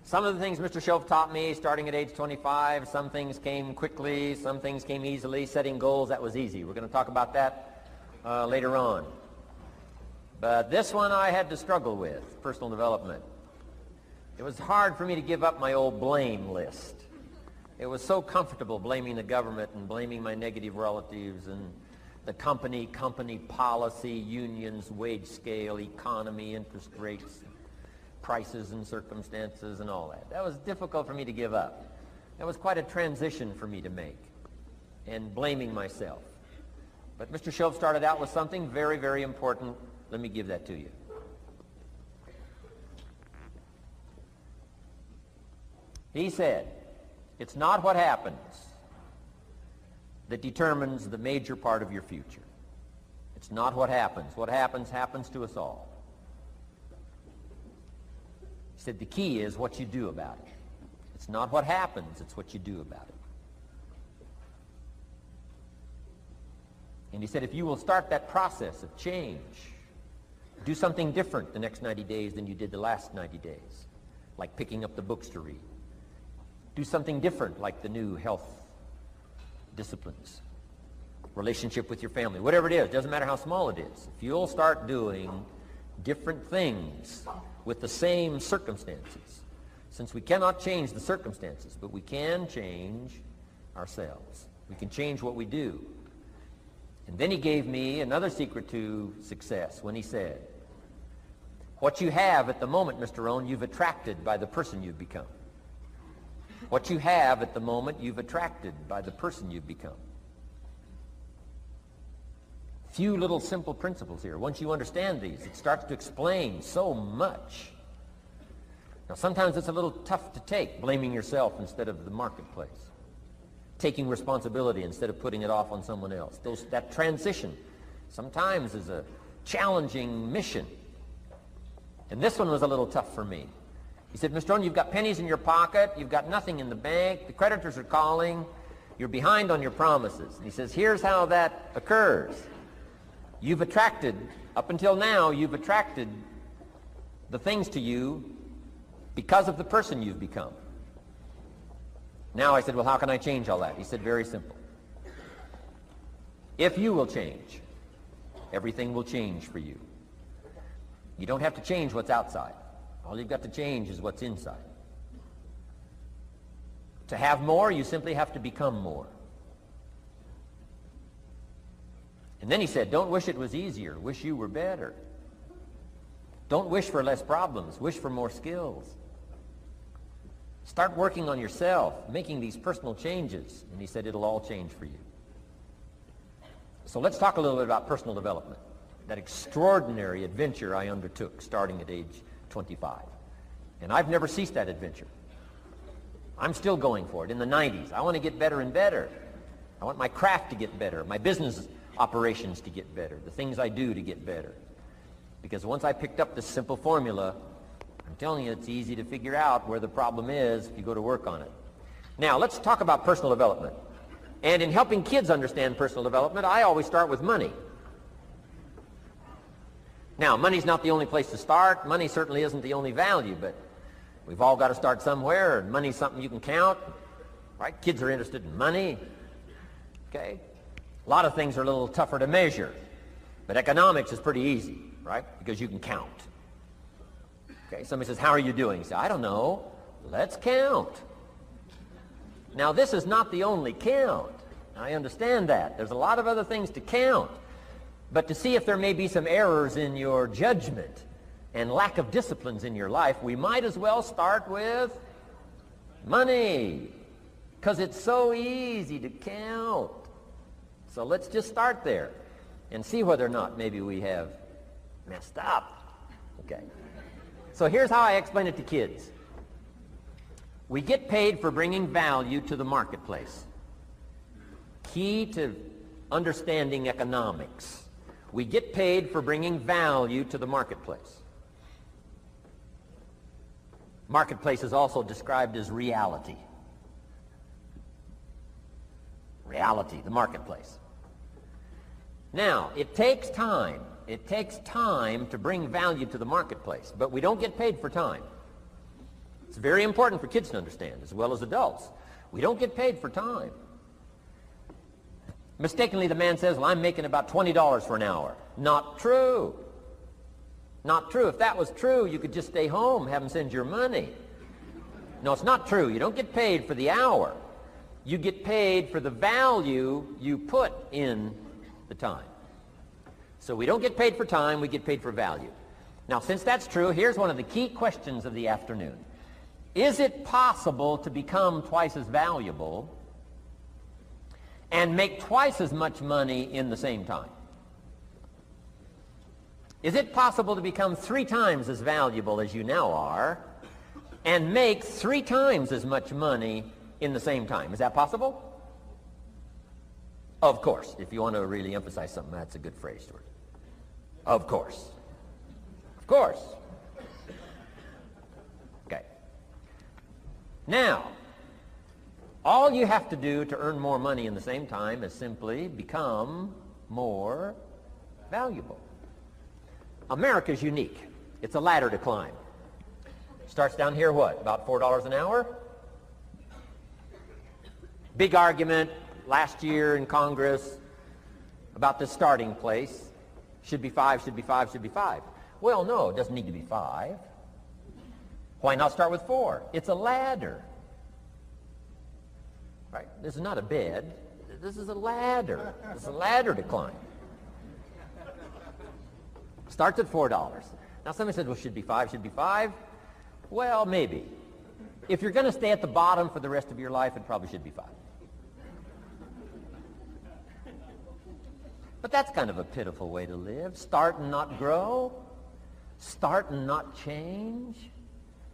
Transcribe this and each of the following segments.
Some of the things Mr. Shoaff taught me starting at age 25, some things came quickly, some things came easily. Setting goals, that was easy. We're going to talk about that later on. But this one I had to struggle with, personal development. It was hard for me to give up my old blame list. It was so comfortable blaming the government and blaming my negative relatives and the company policy, unions, wage scale, economy, interest rates, prices and circumstances and all that. That was difficult for me to give up. That was quite a transition for me to make, and blaming myself. But Mr. Shoaff started out with something very, very important. Let me give that to you. He said, it's not what happens that determines the major part of your future. It's not what happens. What happens, happens to us all. He said the key is what you do about it. It's not what happens, it's what you do about it. And he said if you will start that process of change, do something different the next 90 days than you did the last 90 days, like picking up the books to read. Do something different like the new health disciplines, relationship with your family, whatever it is, doesn't matter how small it is. If you'll start doing different things with the same circumstances, since we cannot change the circumstances, but we can change ourselves. We can change what we do. And then he gave me another secret to success when he said, what you have at the moment, Mr. Rohn, you've attracted by the person you've become. What you have at the moment, you've attracted by the person you've become. Few little simple principles here. Once you understand these, it starts to explain so much. Now, sometimes it's a little tough to take, blaming yourself instead of the marketplace, taking responsibility instead of putting it off on someone else. That transition sometimes is a challenging mission. And this one was a little tough for me. He said, Mr. Rohn, you've got pennies in your pocket, you've got nothing in the bank, the creditors are calling, you're behind on your promises. And he says, here's how that occurs. You've attracted, up until now, you've attracted the things to you because of the person you've become. Now I said, well, how can I change all that? He said, very simple. If you will change, everything will change for you. You don't have to change what's outside. All you've got to change is what's inside. To have more, you simply have to become more. And then he said, don't wish it was easier. Wish you were better. Don't wish for less problems. Wish for more skills. Start working on yourself, making these personal changes. And he said, it'll all change for you. So let's talk a little bit about personal development. That extraordinary adventure I undertook starting at age 25. And I've never ceased that adventure. I'm still going for it. In the 90s, I want to get better and better. I want my craft to get better, my business operations to get better, the things I do to get better. Because once I picked up this simple formula, I'm telling you, it's easy to figure out where the problem is if you go to work on it. Now, let's talk about personal development. And in helping kids understand personal development, I always start with money. Now, money's not the only place to start. Money certainly isn't the only value, but we've all got to start somewhere, and money's something you can count, right? Kids are interested in money, okay? A lot of things are a little tougher to measure, but economics is pretty easy, right? Because you can count. Okay, somebody says, how are you doing? You say, I don't know. Let's count. Now, this is not the only count. I understand that. There's a lot of other things to count. But to see if there may be some errors in your judgment and lack of disciplines in your life, we might as well start with money, because it's so easy to count. So let's just start there and see whether or not maybe we have messed up. Okay. So here's how I explain it to kids. We get paid for bringing value to the marketplace. Key to understanding economics. We get paid for bringing value to the marketplace. Marketplace is also described as reality. Reality, the marketplace. Now, it takes time. It takes time to bring value to the marketplace, but we don't get paid for time. It's very important for kids to understand as well as adults. We don't get paid for time. Mistakenly, the man says, well, I'm making about $20 for an hour. Not true. Not true. If that was true, you could just stay home, have them send your money. No, it's not true. You don't get paid for the hour. You get paid for the value you put in the time. So we don't get paid for time, we get paid for value. Now, since that's true, here's one of the key questions of the afternoon. Is it possible to become twice as valuable and make twice as much money in the same time? Is it possible to become 3 times as valuable as you now are and make 3 times as much money in the same time? Is that possible? Of course. If you want to really emphasize something, that's a good phrase, Stuart. Of course. Of course. Okay. Now, all you have to do to earn more money in the same time is simply become more valuable. America's unique. It's a ladder to climb. Starts down here, what, about $4 an hour? Big argument last year in Congress about the starting place. Should be 5, should be 5, should be 5. Well, no, it doesn't need to be 5. Why not start with 4? It's a ladder. Right? This is not a bed. This is a ladder. It's a ladder to climb. Starts at $4. Now somebody said, well, should be 5, should be 5. Well, maybe. If you're going to stay at the bottom for the rest of your life, it probably should be 5. But that's kind of a pitiful way to live. Start and not grow. Start and not change.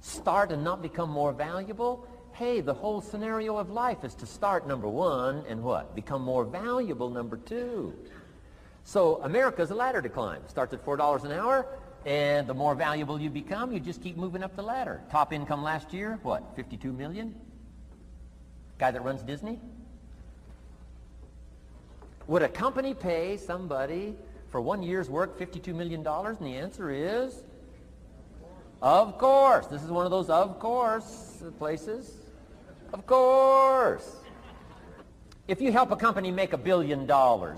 Start and not become more valuable. Hey, the whole scenario of life is to start, number 1, and what? Become more valuable, number 2. So America's a ladder to climb. Starts at $4 an hour, and the more valuable you become, you just keep moving up the ladder. Top income last year, what, 52 million? Guy that runs Disney? Would a company pay somebody for 1 year's work $52 million? And the answer is, of course. This is one of those of course places. Of course. If you help a company make $1 billion,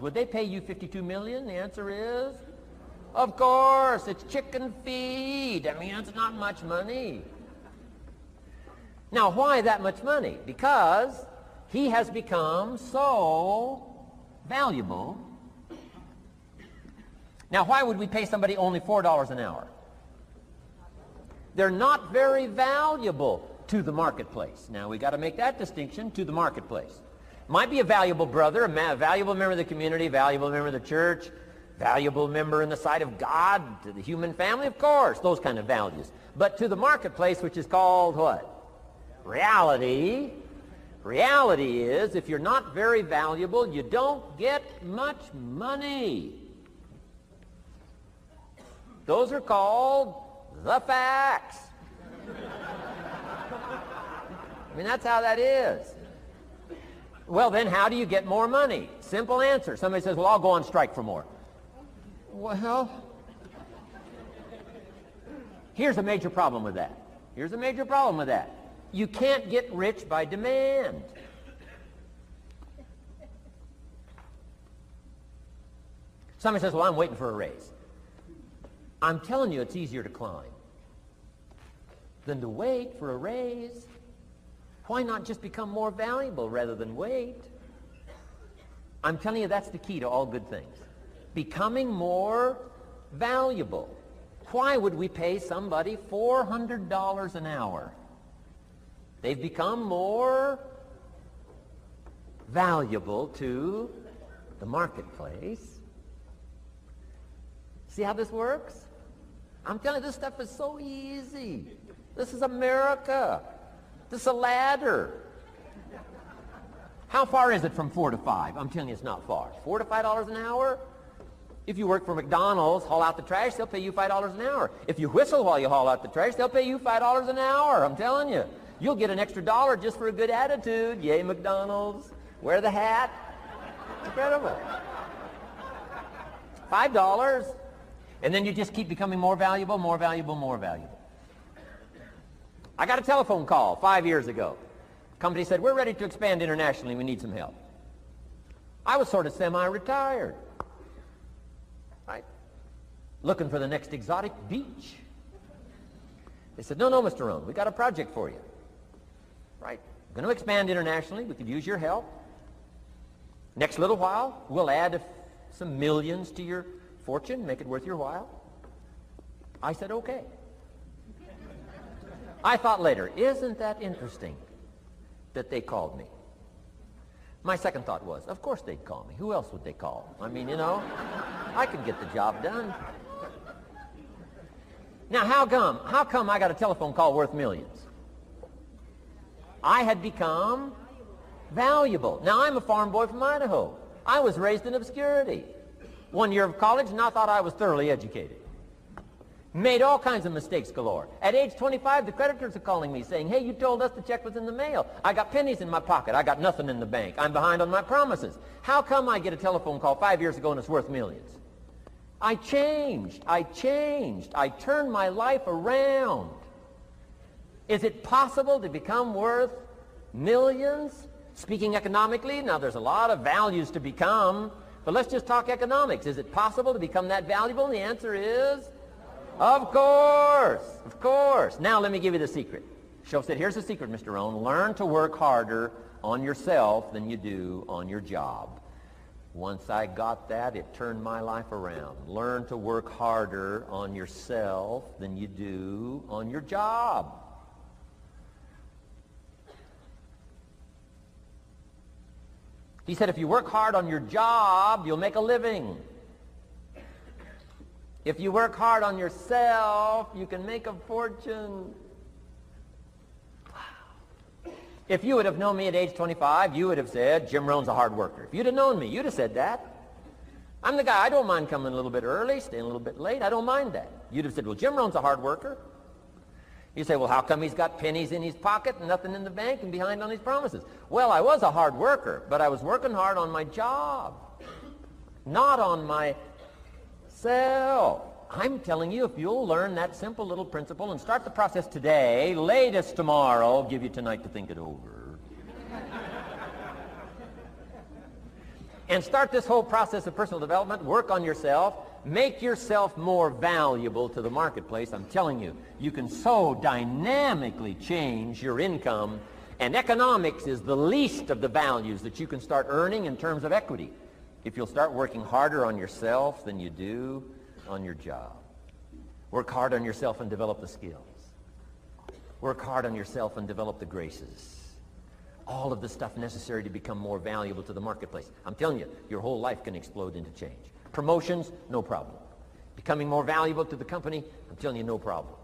would they pay you $52 million? The answer is, of course. It's chicken feed. I mean, it's not much money. Now, why that much money? Because he has become so valuable. Now, why would we pay somebody only $4 an hour? They're not very valuable to the marketplace. Now, we got to make that distinction, to the marketplace. Might be a valuable brother, a valuable member of the community, valuable member of the church, valuable member in the sight of God, to the human family, of course, those kind of values. But to the marketplace, which is called what? Reality. Reality is, if you're not very valuable, you don't get much money. Those are called the facts. I mean, that's how that is. Well, then how do you get more money? Simple answer. Somebody says, well, I'll go on strike for more. Well, here's a major problem with that. Here's a major problem with that. You can't get rich by demand. Somebody says, well, I'm waiting for a raise. I'm telling you, it's easier to climb than to wait for a raise. Why not just become more valuable rather than wait? I'm telling you, that's the key to all good things. Becoming more valuable. Why would we pay somebody $400 an hour? They've become more valuable to the marketplace. See how this works? I'm telling you, this stuff is so easy. This is America. This is a ladder. How far is it from 4 to 5? I'm telling you, it's not far. $4 to $5 an hour? If you work for McDonald's, haul out the trash, they'll pay you $5 an hour. If you whistle while you haul out the trash, they'll pay you $5 an hour. I'm telling you. You'll get an extra $1 just for a good attitude. Yay, McDonald's. Wear the hat. Incredible. $5. And then you just keep becoming more valuable, more valuable, more valuable. I got a telephone call 5 years ago. The company said, we're ready to expand internationally. We need some help. I was sort of semi-retired, right? Looking for the next exotic beach. They said, no, Mr. Rohn, we got a project for you, right? We're going to expand internationally. We could use your help. Next little while, we'll add some millions to your fortune, make it worth your while. I said, okay. I thought later, isn't that interesting that they called me? My second thought was, of course they'd call me. Who else would they call? I mean, I could get the job done. Now, how come I got a telephone call worth millions? I had become valuable. Now, I'm a farm boy from Idaho. I was raised in obscurity. 1 year of college, and I thought I was thoroughly educated. Made all kinds of mistakes galore. At age 25, the creditors are calling me saying, hey, you told us the check was in the mail. I got pennies in my pocket. I got nothing in the bank. I'm behind on my promises. How come I get a telephone call 5 years ago and it's worth millions? I changed. I turned my life around. Is it possible to become worth millions? Speaking economically, now there's a lot of values to become, but let's just talk economics. Is it possible to become that valuable? And the answer is, of course. Now let me give you the secret. Shoaff said, here's the secret, Mr. Rohn. Learn to work harder on yourself than you do on your job. Once I got that, it turned my life around. Learn to work harder on yourself than you do on your job. He said, if you work hard on your job, you'll make a living. If you work hard on yourself, you can make a fortune. Wow. If you would have known me at age 25, you would have said, Jim Rohn's a hard worker. If you'd have known me, you'd have said that. I'm the guy, I don't mind coming a little bit early, staying a little bit late. I don't mind that. You'd have said, well, Jim Rohn's a hard worker. You say, well, how come he's got pennies in his pocket and nothing in the bank and behind on his promises? Well, I was a hard worker, but I was working hard on my job, not on myself. I'm telling you, if you'll learn that simple little principle and start the process today, latest tomorrow, I'll give you tonight to think it over. And start this whole process of personal development, work on yourself, make yourself more valuable to the marketplace. I'm telling you, you can so dynamically change your income, and economics is the least of the values that you can start earning in terms of equity if you'll start working harder on yourself than you do on your job. Work hard on yourself and develop the skills. Work hard on yourself and develop the graces. All of the stuff necessary to become more valuable to the marketplace. I'm telling you, your whole life can explode into change. Promotions, no problem. Becoming more valuable to the company, I'm telling you, no problem.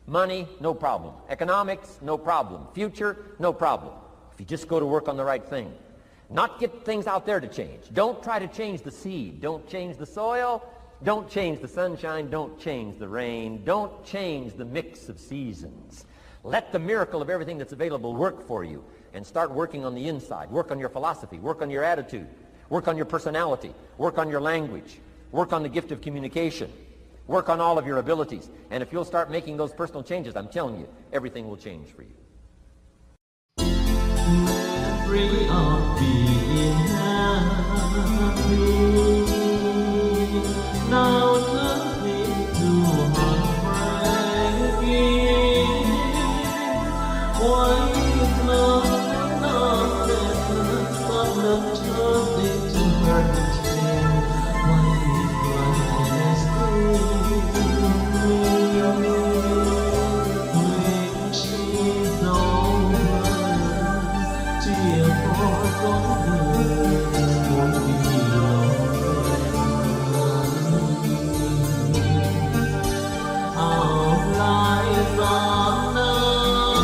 Money, no problem. Economics, no problem. Future, no problem. If you just go to work on the right thing. Not get things out there to change. Don't try to change the seed. Don't change the soil. Don't change the sunshine. Don't change the rain. Don't change the mix of seasons. Let the miracle of everything that's available work for you, and start working on the inside. Work on your philosophy. Work on your attitude. Work on your personality. Work on your language. Work on the gift of communication. Work on all of your abilities. And if you'll start making those personal changes, I'm telling you, everything will change for you. Free of being happy. Now turning to heartbreaking. Why is love not sadness of love turning to hurting? Why is blindness when she's over? Tear for goodness won't be long. Our lives are now